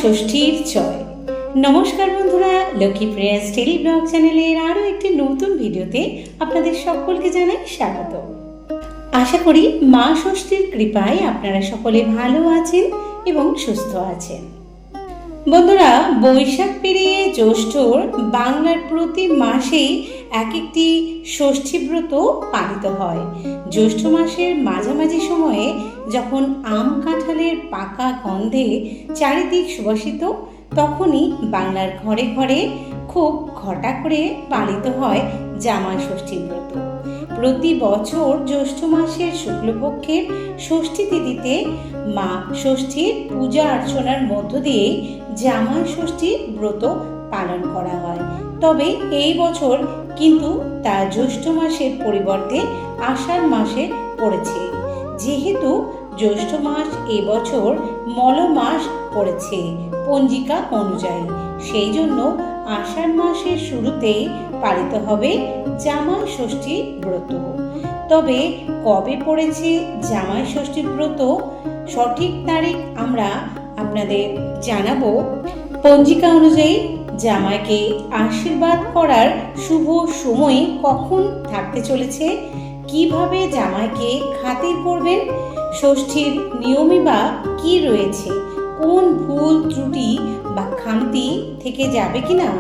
ষষ্ঠীর জয়। নমস্কার বন্ধুরা, লক্ষ্মীপ্রিয়া স্টাইল ব্লগ চ্যানেলের আরও একটি নতুন ভিডিওতে আপনাদের সকলকে জানাই স্বাগত। আশা করি মা ষষ্ঠীর কৃপায় আপনারা সকলে ভালো আছেন এবং সুস্থ আছেন। বন্ধুরা, বৈশাখ পেরিয়ে জ্যৈষ্ঠর বাংলার প্রতি মাসেই এক একটি ষষ্ঠী ব্রত পালিত হয়। জ্যৈষ্ঠ মাসের মাঝামাঝি সময়ে যখন আম কাঁঠালের পাকা গন্ধে চারিদিক সুবাসিত, তখনই বাংলার ঘরে ঘরে খুব ঘটা করে পালিত হয় জামাই ষষ্ঠী ব্রত। প্রতি বছর জ্যৈষ্ঠ মাসের শুক্লপক্ষের ষষ্ঠী তিথিতে মা ষষ্ঠীর পূজা অর্চনার মধ্য দিয়ে জামাই ষষ্ঠী ব্রত পালন করা হয়। তবে এই বছর কিন্তু তা জ্যৈষ্ঠ মাসের পরিবর্তে আষাঢ় মাসে পড়েছে। যেহেতু জ্যৈষ্ঠ মাস এবছর মল মাস পড়েছে পঞ্জিকা অনুযায়ী, সেই জন্য আষাঢ় মাসের শুরুতেই পালিত হবে জামাই ষষ্ঠী ব্রত। তবে কবে পড়েছে জামাই ষষ্ঠী ব্রত, সঠিক তারিখ আমরা আপনাদের জানাবো। পঞ্জিকা অনুযায়ী জামাইকে আশীর্বাদ করার শুভ সময় কখন থাকতে চলেছে, কিভাবে জামাইকে খাতির করবেন, ষষ্ঠীর নিয়মই বা কি রয়েছে, কোন ভুল ত্রুটি বা খামতি থেকে যাবে কিনা,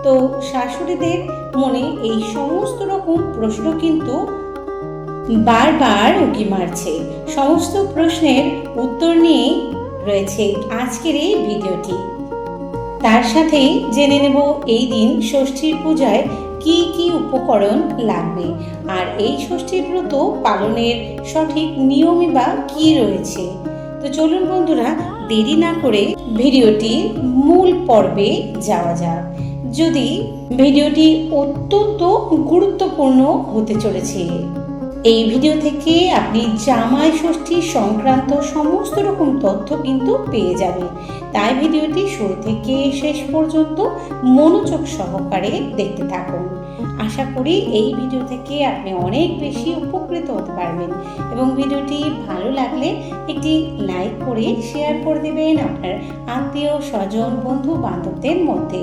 তো শাশুড়িদের মনে এই সমস্ত রকম প্রশ্ন কিন্তু বারবার উঁকি মারছে। সমস্ত প্রশ্নের উত্তর নিয়ে রয়েছে আজকের এই ভিডিওটি। তার সাথেই জেনে নেব এই দিন ষষ্ঠীর পূজায় কি কি উপকরণ লাগবে, আর এই ষষ্ঠী ব্রত পালনের সঠিক নিয়মই বা কি রয়েছে। তো চলুন বন্ধুরা, দেরি না করে ভিডিওটির মূল পর্বে যাওয়া যাক। যদি ভিডিওটি অত্যন্ত গুরুত্বপূর্ণ হতে চলেছে, এই ভিডিও থেকে আপনি জামাই ষষ্ঠী সংক্রান্ত সমস্ত রকম তথ্য কিন্তু পেয়ে যাবেন। তাই ভিডিওটি শুরু থেকে শেষ পর্যন্ত মনোযোগ সহকারে দেখতে থাকুন। আশা করি এই ভিডিও থেকে আপনি অনেক বেশি উপকৃত হতে পারবেন, এবং ভিডিওটি ভালো লাগলে একটি লাইক করে শেয়ার করে দেবেন আপনার আত্মীয় স্বজন বন্ধু বান্ধবদের মধ্যে,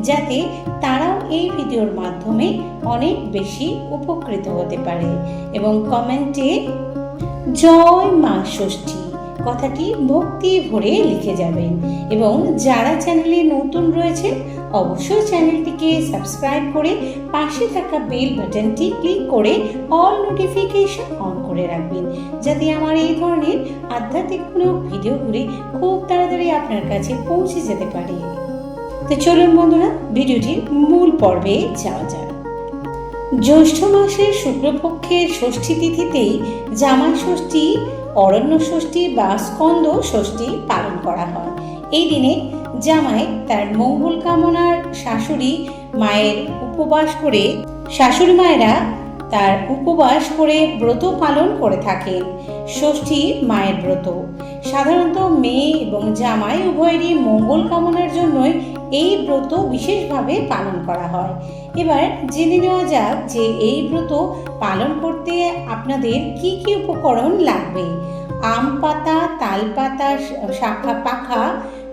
যাতে তারাও এই ভিডিওর মাধ্যমে অনেক বেশি উপকৃত হতে পারে। এবং কমেন্টে জয় মা ষষ্ঠী কথাটি ভক্তি ভরে লিখে যাবেন। এবং যারা চ্যানেলে নতুন রয়েছেন অবশ্যই চ্যানেলটিকে সাবস্ক্রাইব করে পাশে থাকা বেল বাটনটি ক্লিক করে অল নোটিফিকেশন অন করে রাখবেন, যাতে আমার এই ধরনের আধ্যাত্মিকমূলক ভিডিওগুলি খুব তাড়াতাড়ি আপনার কাছে পৌঁছে যেতে পারে। তো চলুন বন্ধুরা, ভিডিওটির মূল পর্বে যাওয়া যাক। জ্যৈষ্ঠ মাসের শুক্লপক্ষের ষষ্ঠী তিথিতেই জামাই ষষ্ঠী, অরণ্য ষষ্ঠী বা স্কন্দ ষষ্ঠী পালন করা হয়। এই দিনে জামাই তার মঙ্গল কামনার শাশুড়ি মায়ের শাশুড়ি মায়েরা তার উপবাস করে ব্রত পালন করে থাকেন। ষষ্ঠী মায়ের ব্রত সাধারণত মেয়ে এবং জামাই উভয়েরই মঙ্গল কামনার জন্যই এই ব্রত বিশেষভাবে পালন করা হয়। এবার জেনে নেওয়া যাক যে এই ব্রত পালন করতে আপনাদের কি কি উপকরণ লাগবে। আম পাতা, তাল পাতা, শাখা পাখা,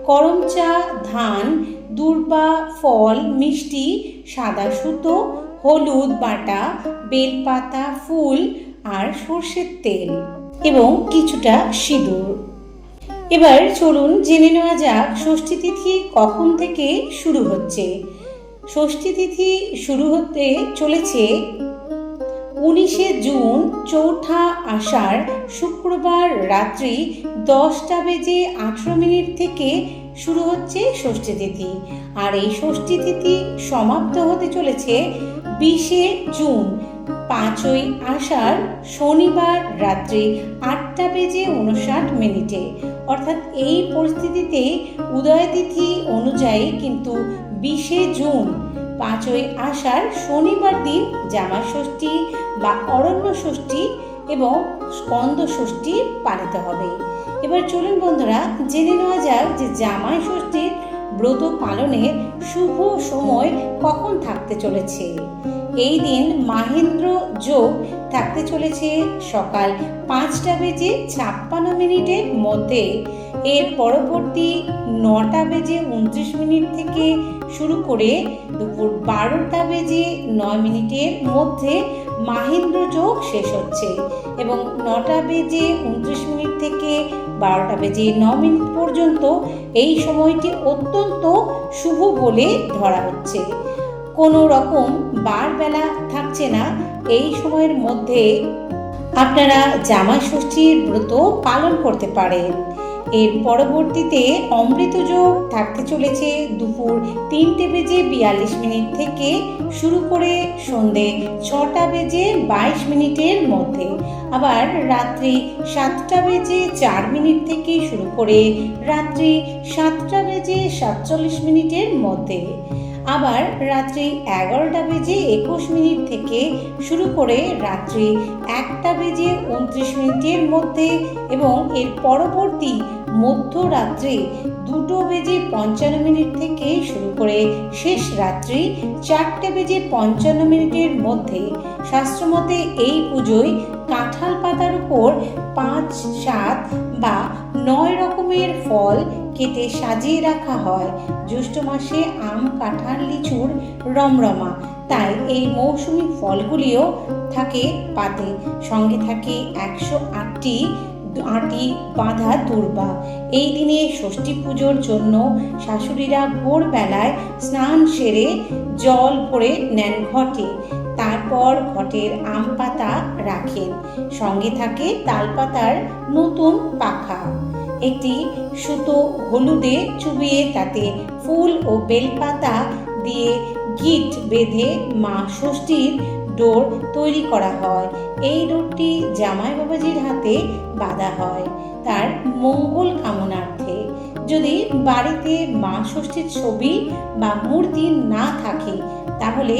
করমচা, ধান, দূর্বা, ফল, মিষ্টি, সাদা সুতো, হলুদ বাটা, বেলপাতা, ফুল আর সর্ষের তেল এবং কিছুটা সিঁদুর। এবার চলুন জেনে নেওয়া যাক ষষ্ঠী তিথি কখন থেকে শুরু হচ্ছে। ষষ্ঠী তিথি শুরু হতে চলেছে 19শে জুন, চৌঠা আষাঢ়, শুক্রবার রাত্রি 10:18 থেকে শুরু হচ্ছে ষষ্ঠী তিথি। আর এই ষষ্ঠী তিথি সমাপ্ত হতে চলেছে 20শে জুন, 5ই আষাঢ়, শনিবার রাত্রি 8:59। অর্থাৎ এই পরিস্থিতিতে উদয় তিথি অনুযায়ী কিন্তু 20শে জুন, 5ই আষাঢ়, শনিবার দিন জামাই ষষ্ঠী বা অরণ্য ষষ্ঠী এবং স্কন্দ ষষ্ঠী পালিত হবে। এবার চলুন বন্ধুরা, জেনে নেওয়া যাক যে জামাই ষষ্ঠীর ব্রত পালনের শুভ সময় কখন থাকতে চলেছে। এই দিন মাহেন্দ্র যোগ থাকতে চলেছে সকাল 5:56 মধ্যে এর পরবর্তী 9:29 থেকে শুরু করে দুপুর 12:09 মধ্যে মাহেন্দ্র যোগ শেষ হচ্ছে এবং 9:29 থেকে 12:09 পর্যন্ত এই সময়টি অত্যন্ত শুভ বলে ধরা হচ্ছে। কোনো রকম বারবেলা থাকছে না এই সময়ের মধ্যে। আপনারা জামাই ষষ্ঠীর ব্রত পালন করতে পারেন। এর পরবর্তীতে অমৃত যোগ থাকতে চলেছে দুপুর 3:42 থেকে শুরু করে সন্ধে 6:22 মধ্যে। আবার রাত্রি 7:04 থেকে শুরু করে রাত্রি 7:47 মধ্যে। আবার রাত্রি 11:21 থেকে শুরু করে রাত্রি 1:29 মধ্যে এবং এর পরবর্তী মধ্যরাত্রি 2:55 থেকে শুরু করে শেষ রাত্রি 4:55 মধ্যে। শাস্ত্রমতে এই পুজোয় কাঁঠাল পাতার উপর 5, 7 বা 9 রকমের ফল কেটে সাজিয়ে রাখা হয়। জ্যৈষ্ঠ মাসে আম, কাঁঠাল, লিচুর রমরমা, তাই এই মৌসুমী ফলগুলিও থাকে পাতে। সঙ্গে থাকে 108টি আটি বাঁধা দূর্বা। এই দিনে ষষ্ঠী পুজোর জন্য শাশুড়িরা ভোরবেলায় স্নান সেরে জল ভরে নেন ঘটে, তারপর ঘটের আম পাতা রাখেন। সঙ্গে থাকে তালপাতার নতুন পাখা। একটি সুতো হলুদে চুবিয়ে তাতে ফুল ও বেলপাতা দিয়ে গিট বেঁধে মা ষষ্ঠীর ডোর তৈরি করা হয়। এই ডোরটি জামাই বাবাজির হাতে বাঁধা হয় তার মঙ্গল কামনার্থে। যদি বাড়িতে মা ষষ্ঠীর ছবি বা মূর্তি না থাকে তাহলে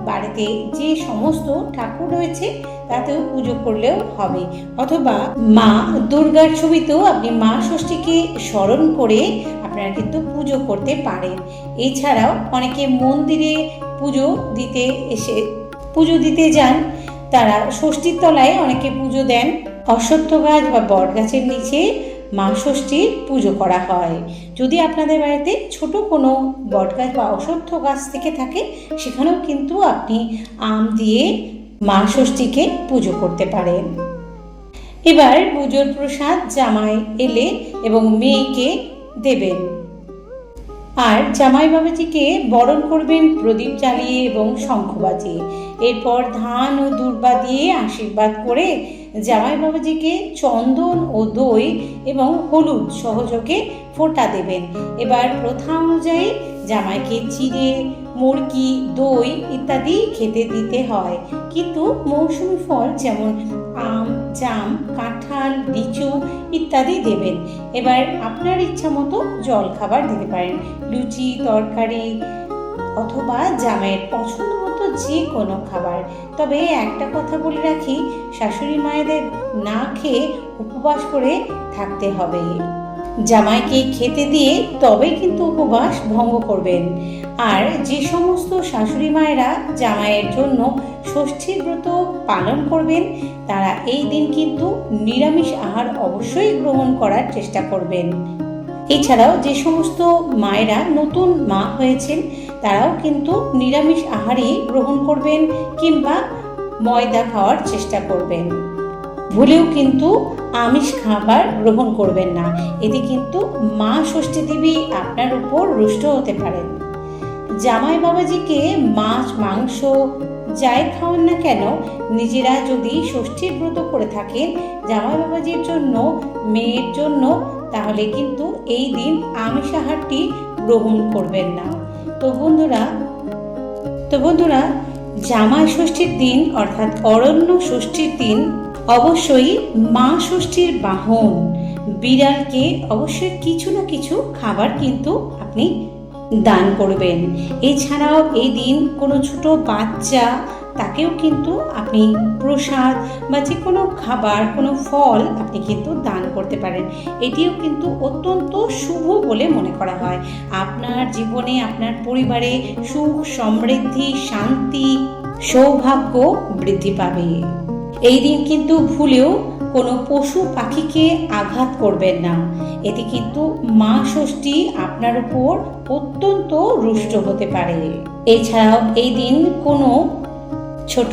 বাড়িতে যে সমস্ত ঠাকুর রয়েছে তাতেও পুজো করলেও হবে, অথবা মা দুর্গার ছবিতেও আপনি মা ষষ্ঠীকে স্মরণ করে আপনারা কিন্তু পুজো করতে পারেন। এছাড়াও অনেকে মন্দিরে পুজো দিতে যান, তারা ষষ্ঠীর তলায় অনেকে পুজো দেন। অশ্বত্থ গাছ বা বট গাছের নিচে মা ষষ্ঠীর পুজো করা হয়। যদি আপনাদের বাড়িতে ছোট কোনো বট গাছ বা অশ্বত্থ গাছ থেকে থাকে সেখানেও কিন্তু আপনি আম দিয়ে মা ষষ্ঠীকে পুজো করতে পারেন। এবার পুজোর প্রসাদ জামাই এলে এবং মেয়েকে দেবেন। আর জামাই বাবাজিকে বরণ করবেন প্রদীপ জ্বালিয়ে এবং শঙ্খ বাজিয়ে। এরপর ধান ও দূর্বা দিয়ে আশীর্বাদ করে জামাই বাবাজিকে চন্দন ও দই এবং হলুদ সহযোগে ফোঁটা দেবেন। এবার প্রথা অনুযায়ী জামাইকে চিড়ে, মুরগি, দই ইত্যাদি খেতে দিতে হয়। কিন্তু মৌসুমী ফল যেমন আম, জাম, কাঁঠাল, লিচু ইত্যাদি দেবেন। এবার আপনার ইচ্ছা মতো জল খাবার দিতে পারেন, লুচি, তরকারি অথবা জামাইয়ের পছন্দ মতো যে কোনো খাবার। তবে একটা কথা বলে রাখি, শাশুড়ি মায়েদের না খেয়ে উপবাস করে থাকতে হবে। জামাইকে খেতে দিয়ে তবে কিন্তু উপবাস ভঙ্গ করবেন। আর যে সমস্ত শাশুড়ি মায়েরা জামাইয়ের জন্য ষষ্ঠীর ব্রত পালন করবেন তারা এই দিন কিন্তু নিরামিষ আহার অবশ্যই গ্রহণ করার চেষ্টা করবেন। এছাড়াও যে সমস্ত মায়েরা নতুন মা হয়েছেন তারাও কিন্তু নিরামিষ আহারই গ্রহণ করবেন কিংবা ময়দা খাওয়ার চেষ্টা করবেন। ভুলেও কিন্তু আমিষ খাবার গ্রহণ করবেন না, এতে কিন্তু মা ষষ্ঠী দেবী আপনার উপর রুষ্ট হতে পারেন। জামাই বাবাজিকে মাছ, মাংস যাই খাওয়ান না কেন, নিজেরা যদি ষষ্ঠীর ব্রত করে থাকেন জামাই বাবাজির জন্য, মেয়ের জন্য, তাহলে কিন্তু এই দিন আমিষ আহারটি গ্রহণ করবেন না। তো বন্ধুরা জামাই ষষ্ঠীর দিন অর্থাৎ অরণ্য ষষ্ঠীর দিন অবশ্যই মা ষষ্ঠীর বাহন বিড়ালকে অবশ্যই কিছু না কিছু খাবার কিন্তু আপনি দান করবেন। এছাড়াও এই দিন কোনো ছোট বাচ্চা তাকেও কিন্তু আপনি প্রসাদ বা যে কোনো খাবার, কোনো ফল আপনি কিন্তু দান করতে পারেন। এটিও কিন্তু অত্যন্ত শুভ বলে মনে করা হয়। আপনার জীবনে, আপনার পরিবারে সুখ, সমৃদ্ধি, শান্তি, সৌভাগ্য বৃদ্ধি পাবে। এই দিন কিন্তু ভুলেও কোনো পশু পাখিকে আঘাত করবেন না। এতে কিন্তু মা ষষ্ঠী আপনার উপর অত্যন্ত রুষ্ট হতে পারে। এছাড়াও এই দিন কোনো ছোট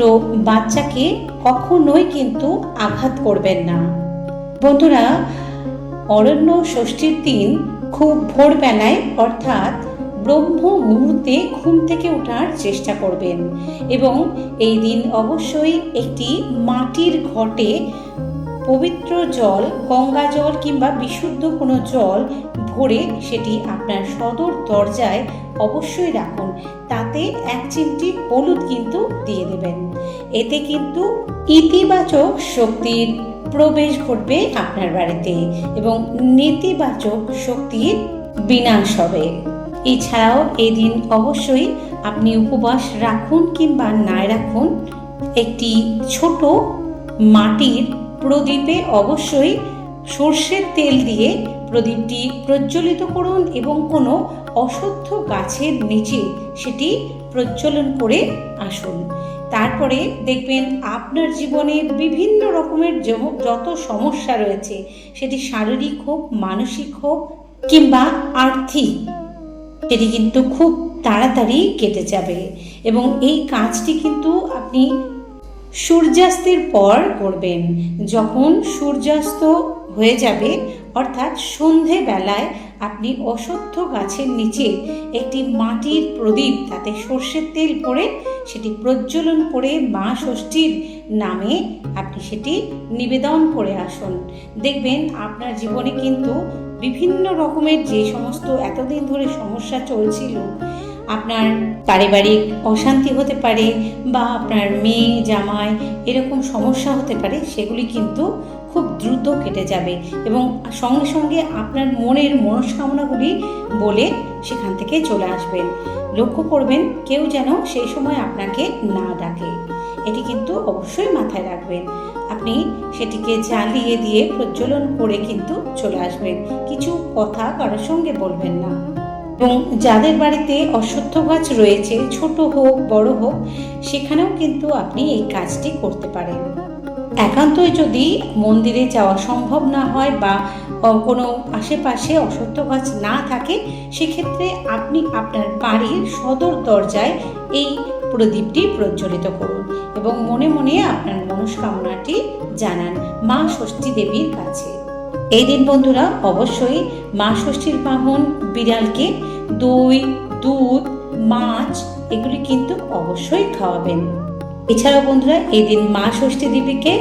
বাচ্চাকে কখনোই কিন্তু আঘাত করবেন না। বন্ধুরা, অরণ্য ষষ্ঠীর দিন খুব ভোরবেলায় অর্থাৎ ব্রহ্ম মুহূর্তে ঘুম থেকে ওঠার চেষ্টা করবেন এবং এই দিন অবশ্যই একটি মাটির ঘটে পবিত্র জল, গঙ্গা জল কিংবা বিশুদ্ধ কোনো জল ভরে সেটি আপনার সদর দরজায় অবশ্যই রাখুন। তাতে 1 চিমটি হলুদ কিন্তু দিয়ে দেবেন। এতে কিন্তু ইতিবাচক শক্তির প্রবেশ ঘটবে আপনার বাড়িতে এবং নেতিবাচক শক্তির বিনাশ হবে। এছাড়াও এই দিন অবশ্যই আপনি উপবাস রাখুন কিংবা না রাখুন, একটি ছোট মাটির প্রদীপে অবশ্যই সর্ষের তেল দিয়ে প্রদীপটি প্রজ্বলিত করুন এবং কোনো অশ্বত্থ গাছের নিচে সেটি প্রজ্বলন করে আসুন। তারপরে দেখবেন আপনার জীবনে বিভিন্ন রকমের যত সমস্যা রয়েছে, সেটি শারীরিক হোক, মানসিক হোক কিংবা আর্থিক, সেটি কিন্তু খুব তাড়াতাড়ি কেটে যাবে এবং এই কাজটি কিন্তু আপনি সূর্যাস্তের পর করবেন। যখন সূর্যাস্ত হয়ে যাবে অর্থাৎ সন্ধেবেলায় আপনি অশ্বত্থ গাছের নিচে একটি মাটির প্রদীপ, তাতে সর্ষের তেল পরে সেটি প্রজ্বলন করে মা ষষ্ঠীর নামে আপনি সেটি নিবেদন করে আসুন। দেখবেন আপনার জীবনে কিন্তু বিভিন্ন রকমের যে সমস্ত এতদিন ধরে সমস্যা চলছিল, আপনার পারিবারিক অশান্তি হতে পারে বা আপনার মেয়ে জামাই এরকম সমস্যা হতে পারে, সেগুলি কিন্তু খুব দ্রুত কেটে যাবে এবং সঙ্গে সঙ্গে আপনার মনের মনস্কামনাগুলি বলে সেখান থেকে চলে আসবেন। লক্ষ্য করবেন কেউ যেন সেই সময় আপনাকে না ডাকে, এটি কিন্তু অবশ্যই মাথায় রাখবেন। আপনি সেটিকে জ্বালিয়ে দিয়ে প্রজ্বলন করে কিন্তু চলে আসবেন, কিছু কথা কারোর সঙ্গে বলবেন না। এবং যাদের বাড়িতে অশ্বত্থ গাছ রয়েছে, ছোট হোক বড় হোক, সেখানেও কিন্তু আপনি এই কাজটি করতে পারেন। একান্তই যদি মন্দিরে যাওয়া সম্ভব না হয় বা কোনো আশেপাশে অশ্বত্থ গাছ না থাকে, সেক্ষেত্রে আপনি আপনার বাড়ির সদর দরজায় এই প্রদীপটি প্রজ্বলিত করুন এবং মনে মনে আপনার মনস্কামনাটি জানান মা ষষ্ঠী দেবীর কাছে। এই দিন বন্ধুরা অবশ্যই মা ষষ্ঠীর বাহন বিড়ালকে দই, দুধ, মাছ এগুলি কিন্তু অবশ্যই খাওয়াবেন। এছাড়াও বন্ধুরা এই দিন মা ষষ্ঠী দেবীকে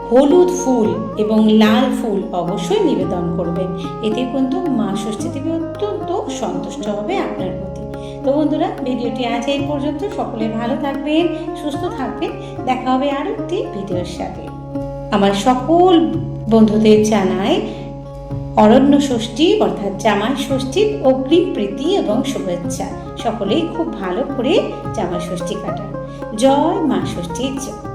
হলুদ ফুল এবং লাল ফুল অবশ্যই নিবেদন করবেন। এতে কিন্তু মা ষষ্ঠী দেবী অত্যন্ত সন্তুষ্ট হবে আপনার প্রতি। তো বন্ধুরা, ভিডিওটি আজ এই পর্যন্ত। সকলে ভালো থাকবেন, সুস্থ থাকবেন। দেখা হবে আরও একটি ভিডিওর সাথে। আমার সকল বন্ধুদের জানাই অরণ্য ষষ্ঠী অর্থাৎ জামাই ষষ্ঠীর অগ্রিম প্রীতি এবং শুভেচ্ছা। সকলেই খুব ভালো করে জামাই ষষ্ঠী কাটান। জয় মা ষষ্ঠীর জয়।